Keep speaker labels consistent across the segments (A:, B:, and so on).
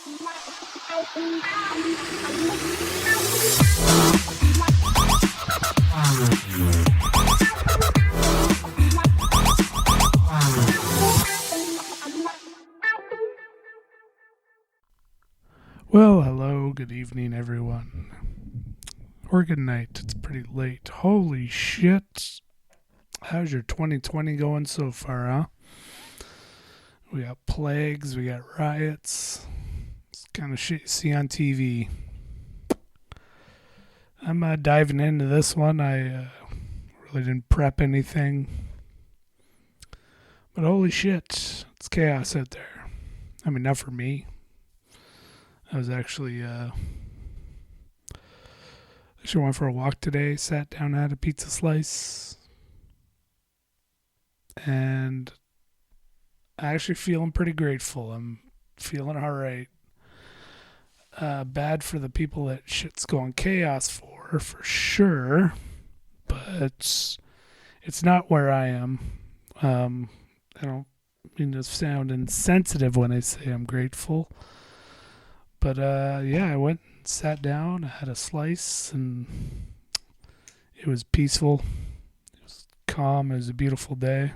A: Well, hello, good evening, everyone. Or good night. It's pretty late. Holy shit. How's your 2020 going so far, huh? We got plagues, we got riots. It's kind of shit you see on TV. I'm diving into this one. I really didn't prep anything. But holy shit, it's chaos out there. I mean, not for me. I was actually went for a walk today, sat down, had a pizza slice, and I actually feeling pretty grateful. I'm feeling all right. Bad for the people that shit's going chaos for sure, but it's not where I am. I don't mean to sound insensitive when I say I'm grateful, but yeah, I went and sat down, I had a slice, and it was peaceful. It was calm. It was a beautiful day.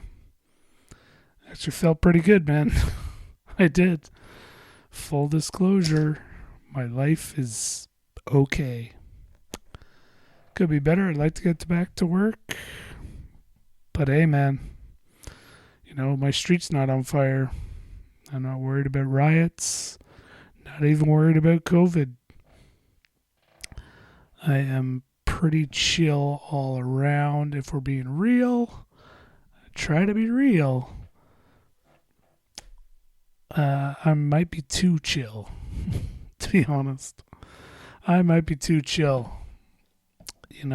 A: Actually felt pretty good, man. I did. Full disclosure, my life is okay. Could be better. I'd like to get back to work. But hey, man, my street's not on fire. I'm not worried about riots. Not even worried about COVID. I am pretty chill all around. If we're being real, I try to be real. I might be too chill, to be honest. I might be too chill. It's,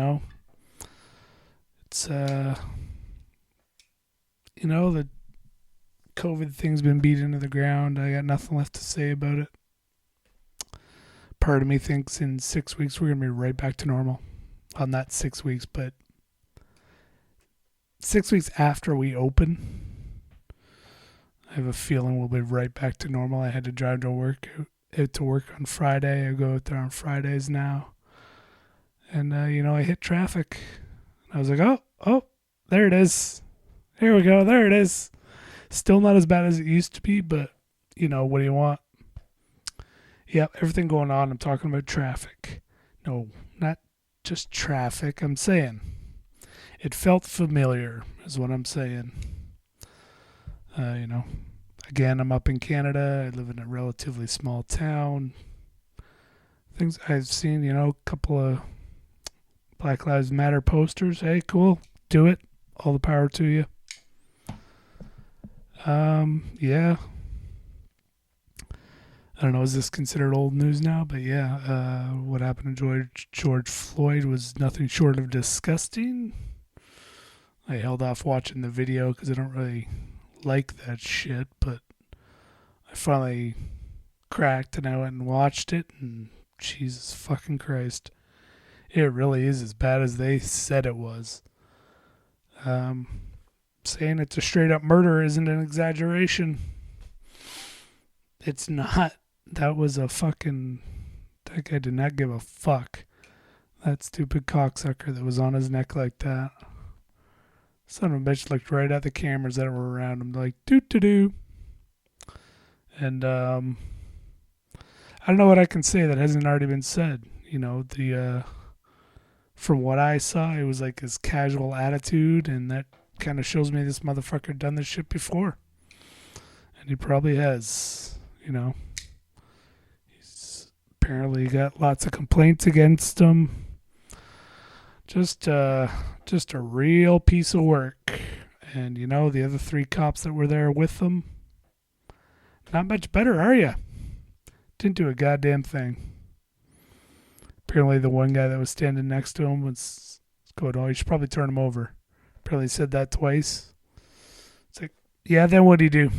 A: the COVID thing's been beat into the ground. I got nothing left to say about it. Part of me thinks in 6 weeks we're going to be right back to normal. Well, not 6 weeks, but 6 weeks after we open, I have a feeling we'll be right back to normal. I had to drive to work on Friday. I go out there on Fridays now. And, I hit traffic. I was like, oh, there it is. Here we go. There it is. Still not as bad as it used to be, but, what do you want? Yep, everything going on. I'm talking about traffic. No, not just traffic. I'm saying it felt familiar is what I'm saying. Again, I'm up in Canada. I live in a relatively small town. Things I've seen, a couple of Black Lives Matter posters. Hey, cool. Do it. All the power to you. Yeah. I don't know, is this considered old news now? But yeah, what happened to George Floyd was nothing short of disgusting. I held off watching the video because I don't really like that shit, but I finally cracked and I went and watched it, and Jesus fucking Christ, it really is as bad as they said it was. Saying it's a straight up murder isn't an exaggeration. It's not. That guy did not give a fuck. That stupid cocksucker that was on his neck like that. Son of a bitch looked right at the cameras that were around him like, doo-doo-doo. And, I don't know what I can say that hasn't already been said. From what I saw, it was like his casual attitude, and that kind of shows me this motherfucker done this shit before. And he probably has, He's apparently got lots of complaints against him. Just a real piece of work. And, the other 3 cops that were there with him, not much better, are you? Didn't do a goddamn thing. Apparently the one guy that was standing next to him was going, oh, you should probably turn him over. Apparently said that twice. It's like, yeah, then what'd he do?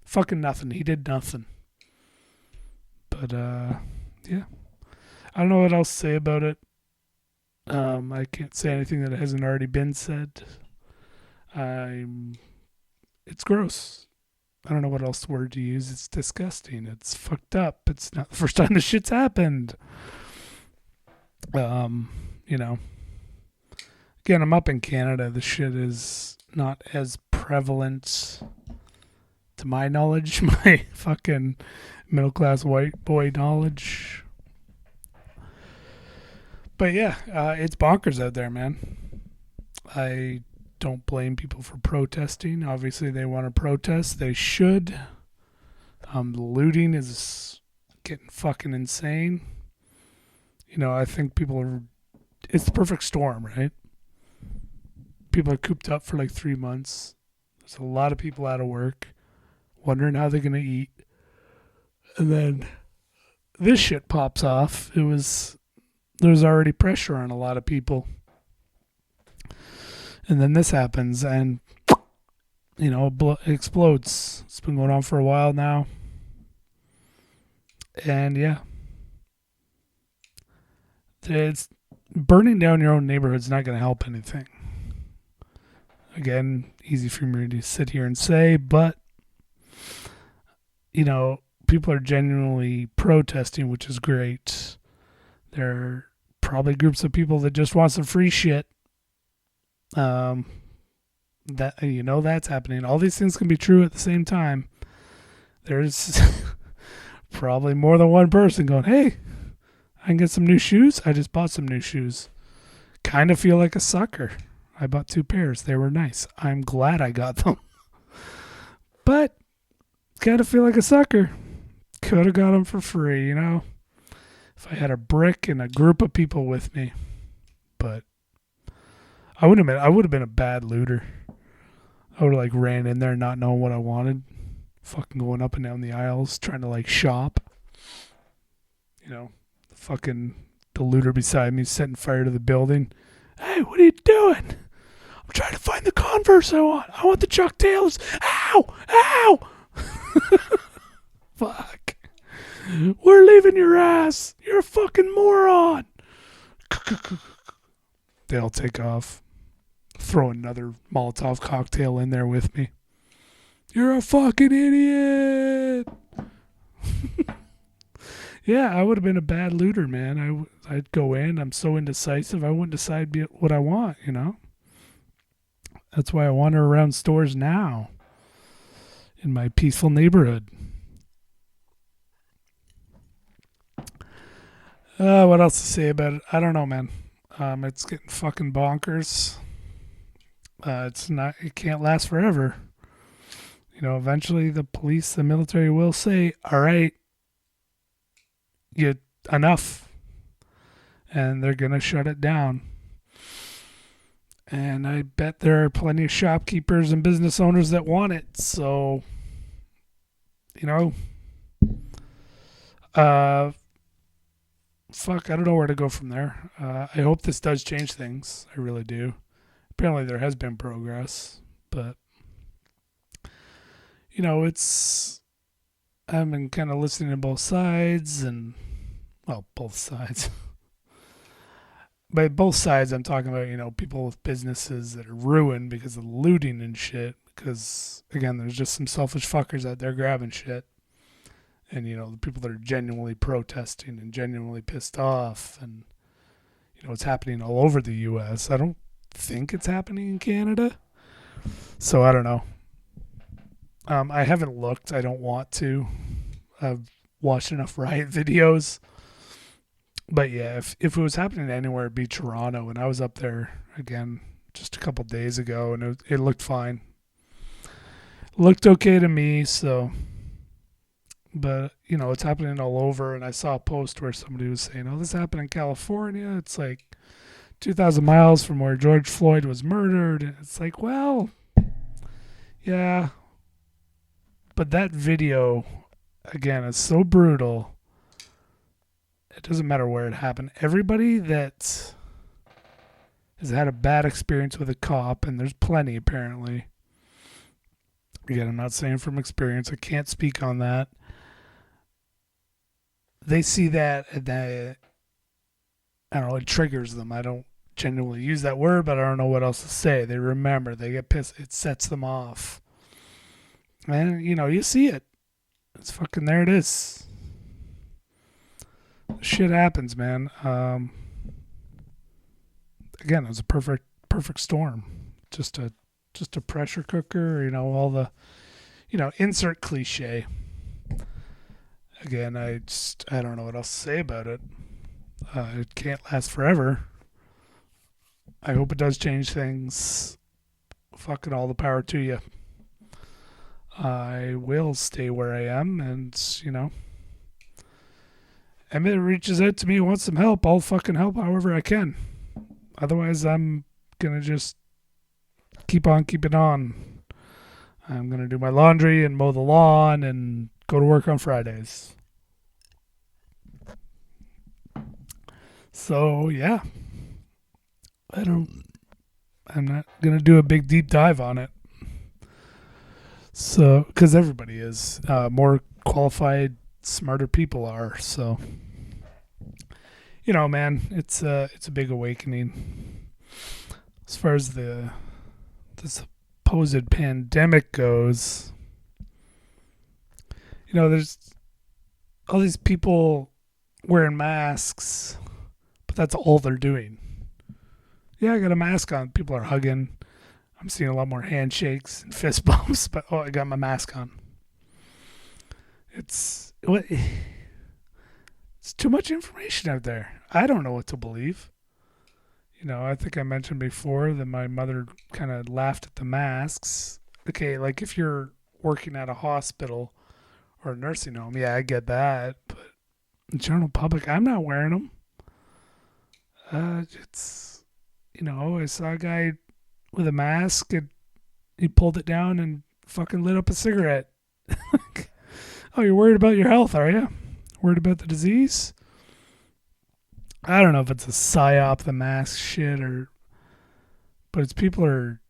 A: Fucking nothing. He did nothing. But, yeah. I don't know what else to say about it. I can't say anything that hasn't already been said. It's gross. I don't know what else word to use. It's disgusting. It's fucked up. It's not the first time this shit's happened. You know, again, I'm up in Canada. The shit is not as prevalent to my knowledge, my fucking middle class white boy knowledge. But yeah, it's bonkers out there, man. I don't blame people for protesting. Obviously, they want to protest. They should. The looting is getting fucking insane. You know, I think people are. It's the perfect storm, right? People are cooped up for like 3 months. There's a lot of people out of work, wondering how they're going to eat. And then this shit pops off. There was already pressure on a lot of people. And then this happens and, you know, it explodes. It's been going on for a while now. And yeah. It's burning down your own neighborhood's not going to help anything. Again, easy for me to sit here and say, but, you know, people are genuinely protesting, which is great. There are probably groups of people that just want some free shit. That, you know, that's happening. All these things can be true at the same time. There's probably more than one person going, hey, I can get some new shoes. I just bought some new shoes. Kind of feel like a sucker. I bought 2 pairs. They were nice. I'm glad I got them. But kind of feel like a sucker. Could have got them for free, you know, if I had a brick and a group of people with me. But I would have been a bad looter. I would have like ran in there not knowing what I wanted. Fucking going up and down the aisles trying to like shop. You know, the looter beside me setting fire to the building. Hey, what are you doing? I'm trying to find the Converse I want. I want the Chuck Taylors. Ow! Ow! Fuck. We're leaving your ass. You're a fucking moron. They all take off. Throw another Molotov cocktail in there with me. You're a fucking idiot. Yeah, I would have been a bad looter, man. I'd go in. I'm so indecisive. I wouldn't decide what I want, you know? That's why I wander around stores now in my peaceful neighborhood. What else to say about it? I don't know, man. It's getting fucking bonkers. It can't last forever. You know, eventually the police, the military will say, all right, enough. And they're going to shut it down. And I bet there are plenty of shopkeepers and business owners that want it. So, you know, fuck, I don't know where to go from there. I hope this does change things. I really do. Apparently there has been progress, but, you know, I've been kind of listening to both sides both sides. By both sides, I'm talking about, you know, people with businesses that are ruined because of looting and shit. Because, again, there's just some selfish fuckers out there grabbing shit. And, you know, the people that are genuinely protesting and genuinely pissed off. And, you know, it's happening all over the U.S. I don't think it's happening in Canada. So, I don't know. I haven't looked. I don't want to. I've watched enough riot videos. But yeah, if it was happening anywhere, it'd be Toronto. And I was up there, again, just a couple days ago, and it looked fine. Looked okay to me, so. But, you know, it's happening all over. And I saw a post where somebody was saying, oh, this happened in California. It's like 2,000 miles from where George Floyd was murdered. And it's like, well, yeah. But that video, again, is so brutal. It doesn't matter where it happened. Everybody that has had a bad experience with a cop, and there's plenty apparently. Again, I'm not saying from experience. I can't speak on that. They see that and I don't know, it triggers them. I don't genuinely use that word, but I don't know what else to say. They remember. They get pissed. It sets them off. And, you see it. It's fucking, there it is. Shit happens, man. Again, it was a perfect storm. Just a pressure cooker, all the, insert cliche. Again, I don't know what else to say about it. It can't last forever. I hope it does change things. Fucking all the power to you. I will stay where I am, and Emmett reaches out to me and wants some help. I'll fucking help however I can. Otherwise, I'm gonna just keep on keeping on. I'm gonna do my laundry and mow the lawn and go to work on Fridays. So yeah, I'm not gonna do a big deep dive on it. So, because everybody is more qualified, smarter people are. So, man, it's a big awakening. As far as the supposed pandemic goes, there's all these people wearing masks, but that's all they're doing. Yeah, I got a mask on. People are hugging. I'm seeing a lot more handshakes and fist bumps, but I got my mask on. It's too much information out there. I don't know what to believe. I think I mentioned before that my mother kind of laughed at the masks. Okay, like if you're working at a hospital or a nursing home, yeah, I get that. But in general public, I'm not wearing them. It's, I saw a guy with a mask and he pulled it down and fucking lit up a cigarette. Oh, you're worried about your health, are you? Worried about the disease? I don't know if it's a psyop, the mask shit, but it's people are,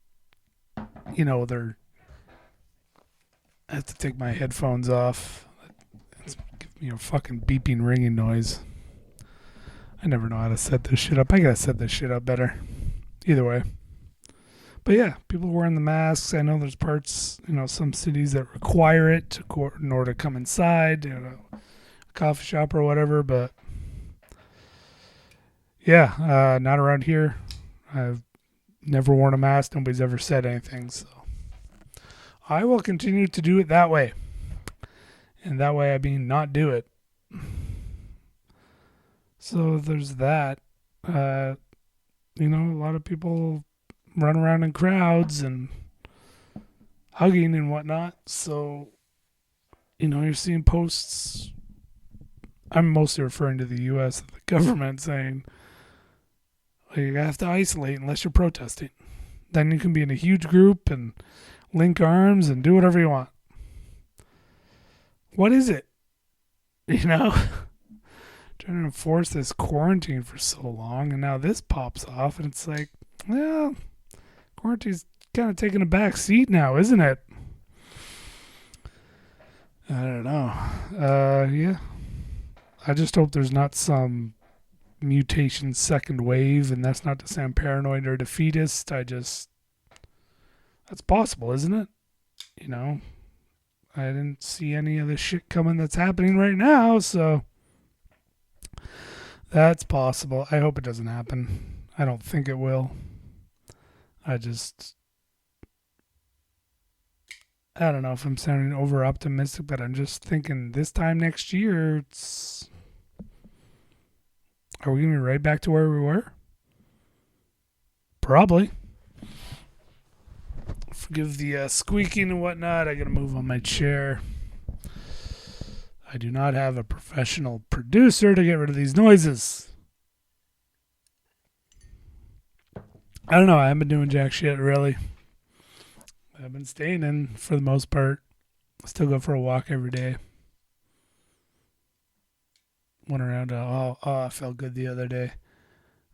A: they're. I have to take my headphones off. It's giving me a fucking beeping, ringing noise. I never know how to set this shit up. I gotta set this shit up better. Either way. But yeah, people wearing the masks. I know there's parts, some cities that require it in order to come inside, a coffee shop or whatever. But yeah, not around here. I've never worn a mask. Nobody's ever said anything. So I will continue to do it that way. And that way I mean not do it. So there's that. A lot of people run around in crowds and hugging and whatnot. So, you're seeing posts. I'm mostly referring to the U.S. the government saying, you have to isolate unless you're protesting. Then you can be in a huge group and link arms and do whatever you want. What is it? Trying to enforce this quarantine for so long, and now this pops off, and it's like, well, quarantine's kind of taking a back seat now, isn't it? I don't know. Yeah. I just hope there's not some mutation second wave, and that's not to say I'm paranoid or defeatist. That's possible, isn't it? I didn't see any of the shit coming that's happening right now, so that's possible. I hope it doesn't happen. I don't think it will. I don't know if I'm sounding over optimistic, but I'm just thinking this time next year, are we going to be right back to where we were? Probably. Forgive the squeaking and whatnot. I got to move on my chair. I do not have a professional producer to get rid of these noises. I don't know. I haven't been doing jack shit, really. I've been staying in for the most part. I still go for a walk every day. Went around. I felt good the other day.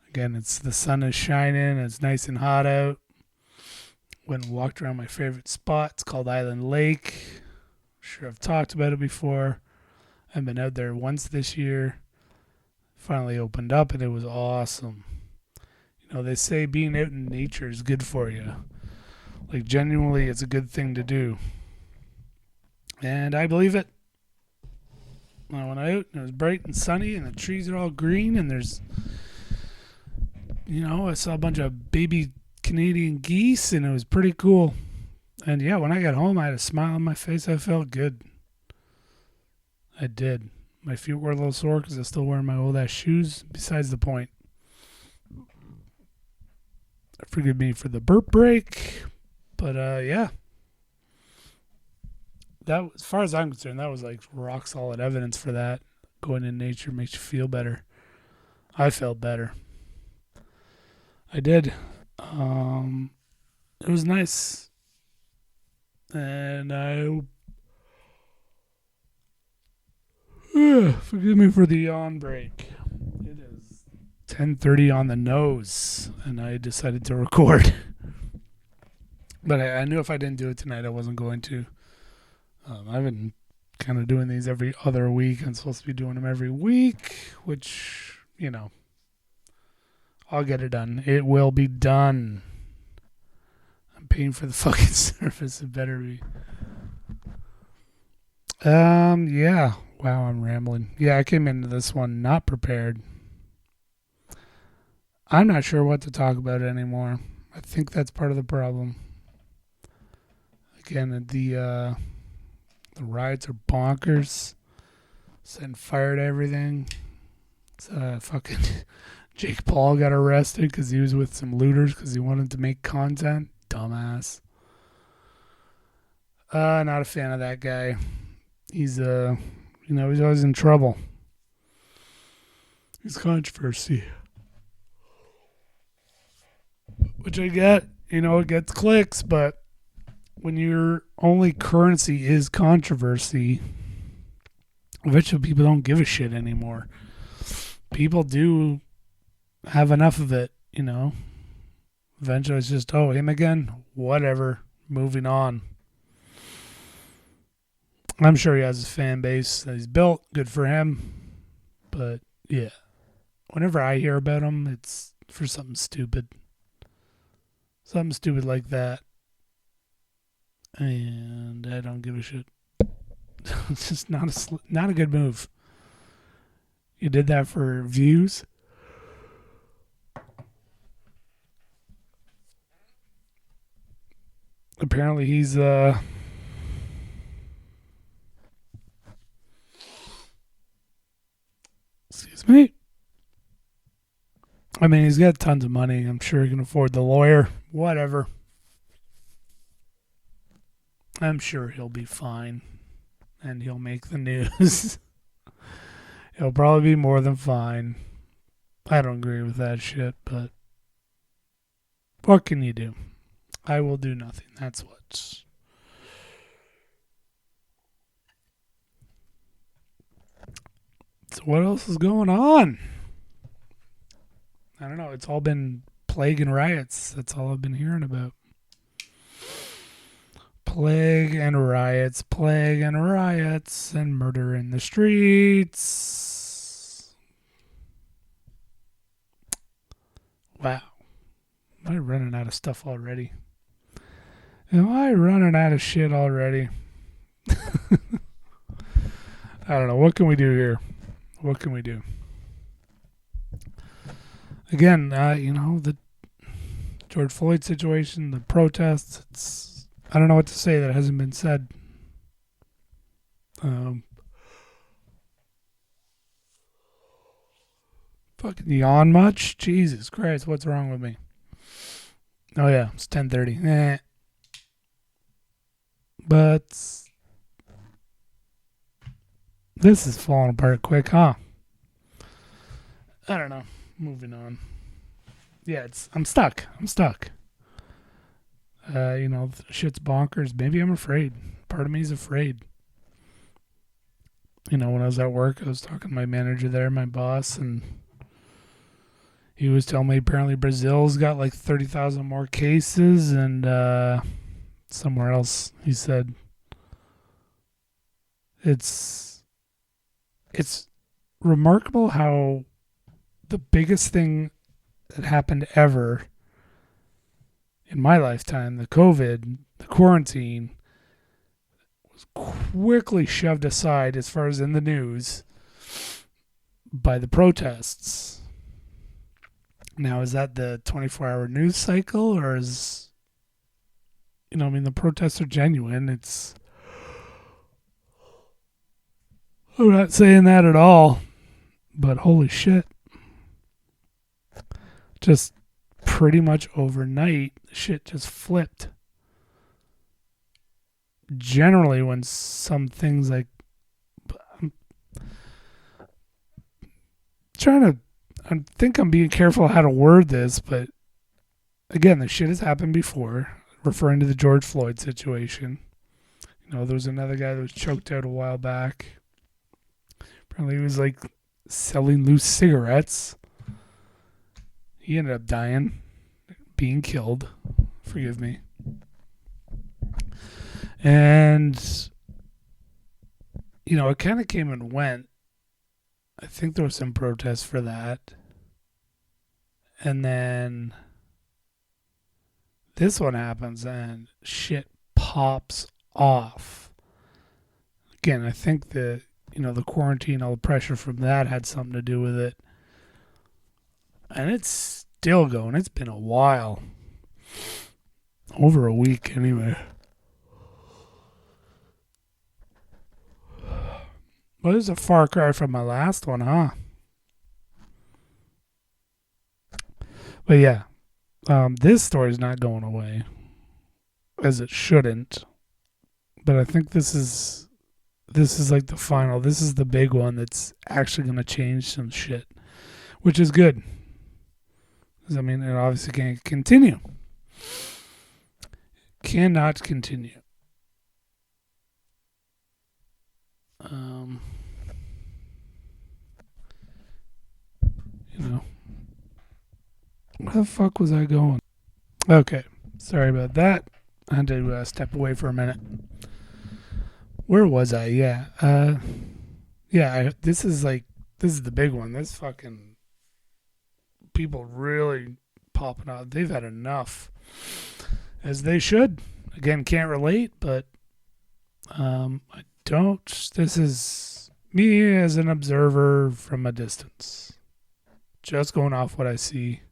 A: Again, the sun is shining. It's nice and hot out. Went and walked around my favorite spot. It's called Island Lake. I'm sure I've talked about it before. I've been out there once this year. Finally opened up, and it was awesome. They say being out in nature is good for you. Like, genuinely, it's a good thing to do. And I believe it. I went out and it was bright and sunny and the trees are all green and there's, I saw a bunch of baby Canadian geese and it was pretty cool. And yeah, when I got home, I had a smile on my face. I felt good. I did. My feet were a little sore because I was still wearing my old ass shoes. Besides the point. Forgive me for the burp break. But yeah. That, as far as I'm concerned, that was like rock solid evidence for that. Going in nature makes you feel better. I felt better. I did. It was nice. And forgive me for the yawn break. It is 10:30 on the nose, and I decided to record. But I knew if I didn't do it tonight, I wasn't going to. I've been kind of doing these every other week. I'm supposed to be doing them every week, which, I'll get it done. It will be done. I'm paying for the fucking service. It better be. Yeah. Wow, I'm rambling. Yeah, I came into this one not prepared. I'm not sure what to talk about anymore. I think that's part of the problem. Again, the riots are bonkers. Setting fire to everything. Fucking Jake Paul got arrested because he was with some looters because he wanted to make content. Dumbass. Not a fan of that guy. He's he's always in trouble. He's controversy. Which I get, it gets clicks, but when your only currency is controversy, eventually people don't give a shit anymore. People do have enough of it, Eventually it's just, oh, him again? Whatever. Moving on. I'm sure he has his fan base that he's built. Good for him. But, yeah. Whenever I hear about him, it's for something stupid. Something stupid like that. And I don't give a shit. It's just not a good move. You did that for views. Apparently he's excuse me. I mean, he's got tons of money. I'm sure he can afford the lawyer. Whatever. I'm sure he'll be fine. And he'll make the news. He'll probably be more than fine. I don't agree with that shit, but what can you do? I will do nothing. That's what. So what else is going on? I don't know. It's all been plague and riots. That's all I've been hearing about. Plague and riots, and murder in the streets. Wow. Am I running out of stuff already? Am I running out of shit already? I don't know. What can we do here? What can we do? Again, the George Floyd situation, the protests, I don't know what to say that hasn't been said. Fucking yawn much? Jesus Christ, what's wrong with me? Oh yeah, it's 10:30. But this is falling apart quick, huh? I don't know. Moving on. Yeah, I'm stuck. Shit's bonkers. Maybe I'm afraid. Part of me is afraid. When I was at work, I was talking to my manager there, my boss, and he was telling me apparently Brazil's got like 30,000 more cases, and somewhere else he said it's remarkable how the biggest thing that happened ever in my lifetime, the COVID, the quarantine, was quickly shoved aside as far as in the news by the protests. Now, is that the 24-hour news cycle, or is, the protests are genuine. I'm not saying that at all, but holy shit. Just pretty much overnight, shit just flipped. Generally, when some things like, I think I'm being careful how to word this, but again, this shit has happened before, referring to the George Floyd situation. There was another guy that was choked out a while back. Apparently he was like selling loose cigarettes. He ended up dying, being killed. Forgive me. And, it kind of came and went. I think there was some protests for that. And then this one happens and shit pops off. Again, I think the quarantine, all the pressure from that had something to do with it. And it's still going. It's been a while. Over a week anyway. Well, this is a far cry from my last one, huh? But yeah, this story's not going away, as it shouldn't. But I think this is like the final. This is the big one that's actually going to change some shit, which is good. Because, it obviously can't continue. Cannot continue. Where the fuck was I going? Okay, sorry about that. I had to step away for a minute. Where was I? Yeah. This is the big one. This fucking people really popping out. They've had enough, as they should. Again, can't relate, but I don't. This is me as an observer from a distance, just going off what I see.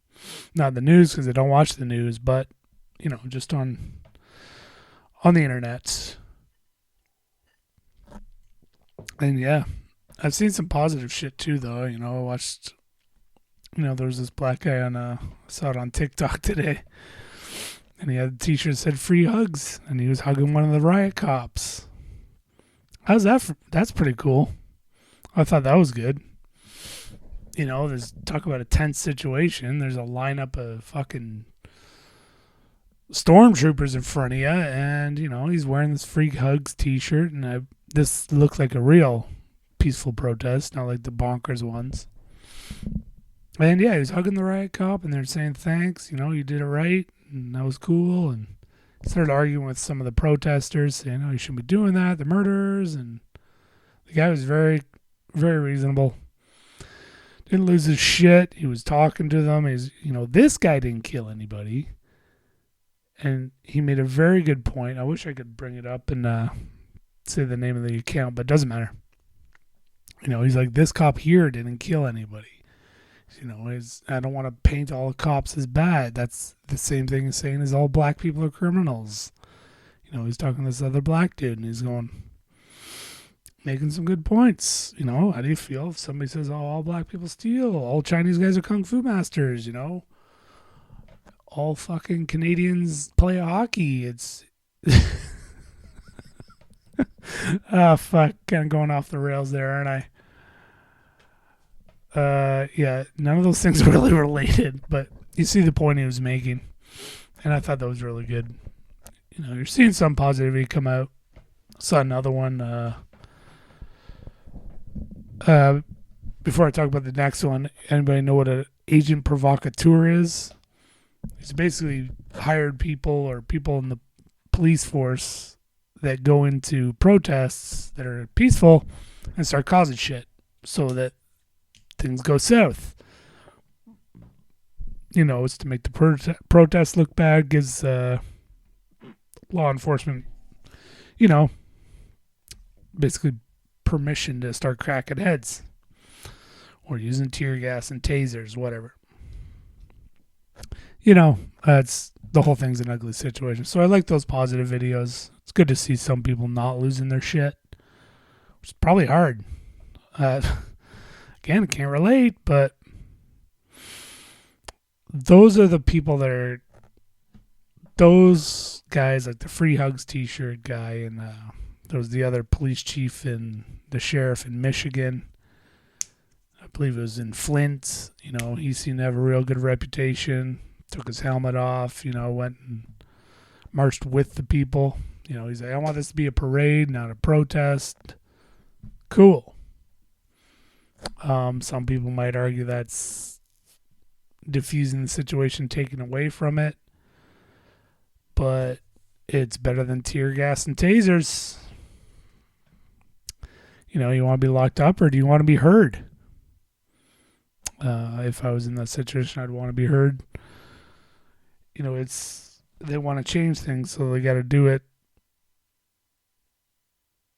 A: Not the news, because I don't watch the news, but just on the internet. And yeah, I've seen some positive shit too, though. I watched. There was this black guy I saw it on TikTok today, and he had a t-shirt that said "free hugs," and he was hugging one of the riot cops. How's that? That's pretty cool. I thought that was good. There's talk about a tense situation. There's a lineup of fucking stormtroopers in front of you, and he's wearing this free hugs t-shirt, and this looks like a real peaceful protest, not like the bonkers ones. And yeah, he was hugging the riot cop, and they're saying thanks. You did it right, and that was cool. And started arguing with some of the protesters, saying, "Oh, you shouldn't be doing that. They're murderers." And the guy was very, very reasonable. Didn't lose his shit. He was talking to them. This guy didn't kill anybody. And he made a very good point. I wish I could bring it up and say the name of the account, but it doesn't matter. He's like, this cop here didn't kill anybody. I don't want to paint all cops as bad. That's the same thing as saying all black people are criminals. He's talking to this other black dude, and he's making some good points. How do you feel if somebody says, "Oh, all black people steal, all Chinese guys are kung fu masters," all fucking Canadians play hockey? It's fuck, kind of going off the rails there, aren't I? Yeah, none of those things are really related, but you see the point he was making, and I thought that was really good. You're seeing some positivity come out. Saw another one. Before I talk about the next one, anybody know what an agent provocateur is? He's basically hired people or people in the police force that go into protests that are peaceful and start causing shit so that things go south. It's to make the protests look bad, gives law enforcement, basically permission to start cracking heads or using tear gas and tasers, whatever. It's the whole thing's an ugly situation. So I like those positive videos. It's good to see some people not losing their shit, which is probably hard. Again, I can't relate, but those are the people that are those guys, like the Free Hugs t-shirt guy, and there was the other police chief and the sheriff in Michigan. I believe it was in Flint. He seemed to have a real good reputation. Took his helmet off, went and marched with the people. He's like, I want this to be a parade, not a protest. Cool. Some people might argue that's diffusing the situation, taking away from it. But it's better than tear gas and tasers. You want to be locked up, or do you want to be heard? If I was in that situation, I'd want to be heard. They want to change things, so they got to do it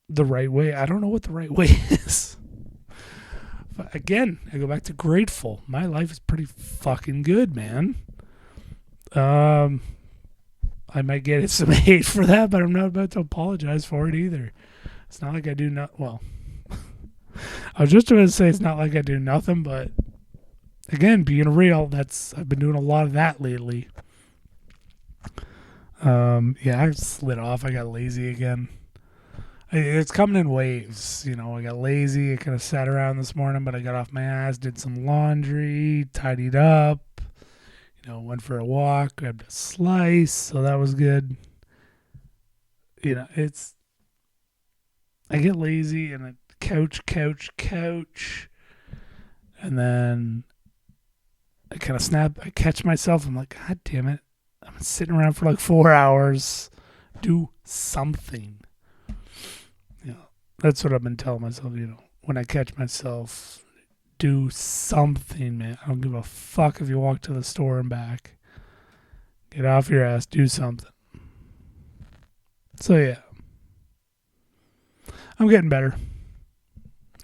A: the right way. I don't know what the right way is. But again, I go back to grateful. My life is pretty fucking good, man. I might get some hate for that, but I'm not about to apologize for it either. It's not like I do not. Well, I was just going to say it's not like I do nothing, but again, being real, I've been doing a lot of that lately. I slid off. I got lazy again. It's coming in waves. I got lazy. I kind of sat around this morning, but I got off my ass, did some laundry, tidied up, went for a walk, grabbed a slice. So that was good. I get lazy and I couch. And then I kind of I catch myself. I'm like, God damn it. I'm sitting around for like 4 hours. Do something. That's what I've been telling myself, when I catch myself, do something, man. I don't give a fuck if you walk to the store and back. Get off your ass, do something. So, yeah. I'm getting better.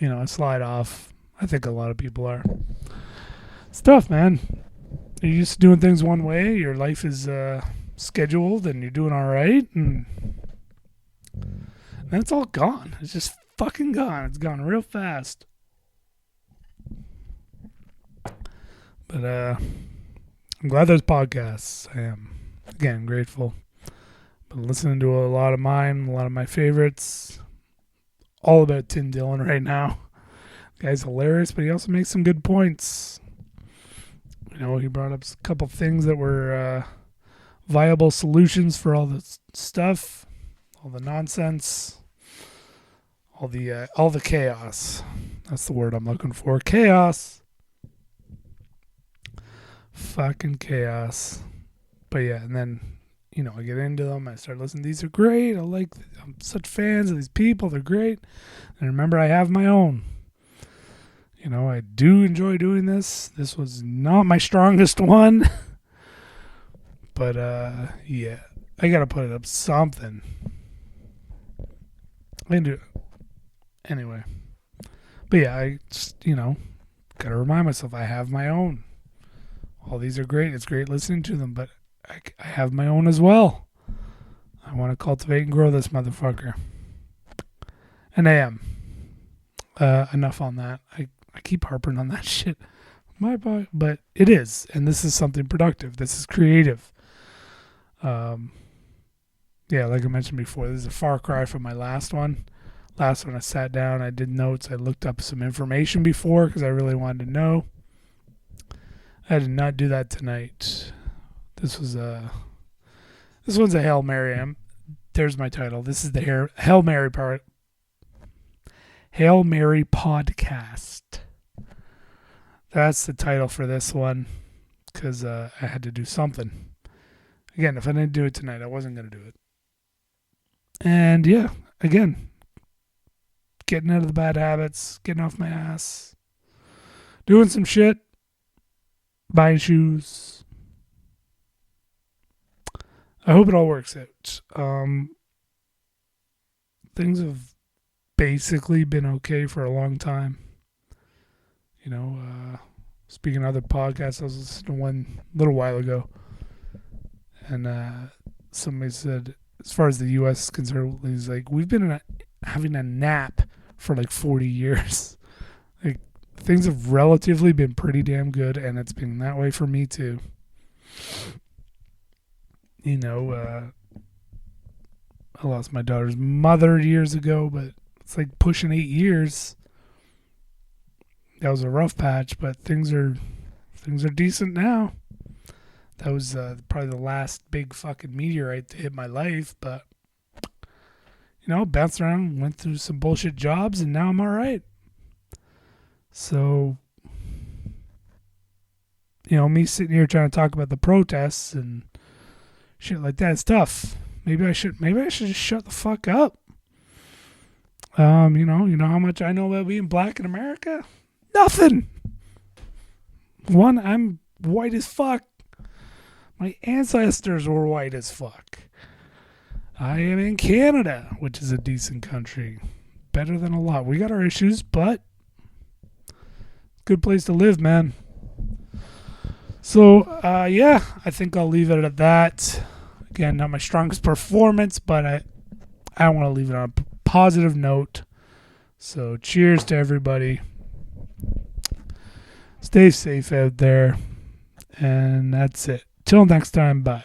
A: I slide off. I think a lot of people are. It's tough, man. You're used to doing things one way. Your life is scheduled and you're doing all right. And it's all gone. It's just fucking gone. It's gone real fast. But I'm glad there's podcasts. I am, again, grateful. Been listening to a lot of my favorites. All about Tim Dillon right now. The guy's hilarious, but he also makes some good points. He brought up a couple things that were viable solutions for all the stuff, all the nonsense, all the chaos. That's the word I'm looking for. Chaos. Fucking chaos. But yeah, and then, I get into them. I start listening. These are great. I'm such fans of these people. They're great. And remember, I have my own. I do enjoy doing this. This was not my strongest one. But, yeah. I got to put it up something. I can do it. Anyway. But yeah, I just, got to remind myself I have my own. All these are great. It's great listening to them, but I have my own as well. I want to cultivate and grow this motherfucker. And I am. Enough on that. I keep harping on that shit. But it is. And this is something productive. This is creative. Yeah, like I mentioned before, this is a far cry from my last one. Last one I sat down, I did notes, I looked up some information before because I really wanted to know. I did not do that tonight. This one's a Hail Mary. There's my title. This is the Hail Mary part. Hail Mary podcast. That's the title for this one because I had to do something. Again, if I didn't do it tonight, I wasn't going to do it. And yeah, again, getting out of the bad habits, getting off my ass, doing some shit, buying shoes. I hope it all works out. Things have basically been okay for a long time. You know, speaking of other podcasts, I was listening to one a little while ago, and somebody said, as far as the U.S. is concerned, he's like, we've been having a nap for like 40 years. Like, things have relatively been pretty damn good, and it's been that way for me too. You know, I lost my daughter's mother years ago, but it's like pushing 8 years. That was a rough patch, but things are decent now. That was probably the last big fucking meteorite to hit my life, but you know, bounced around, went through some bullshit jobs, and now I'm all right. So, you know, me sitting here trying to talk about the protests and shit like that, it's tough. Maybe I should just shut the fuck up. You know how much I know about being black in America? Nothing. One, I'm white as fuck. My ancestors were white as fuck. I am in Canada, which is a decent country. Better than a lot. We got our issues, but good place to live, man. So, yeah, I think I'll leave it at that. Again, not my strongest performance, but I want to leave it on a positive note. So, cheers to everybody. Stay safe out there. And that's it. Till next time, bye.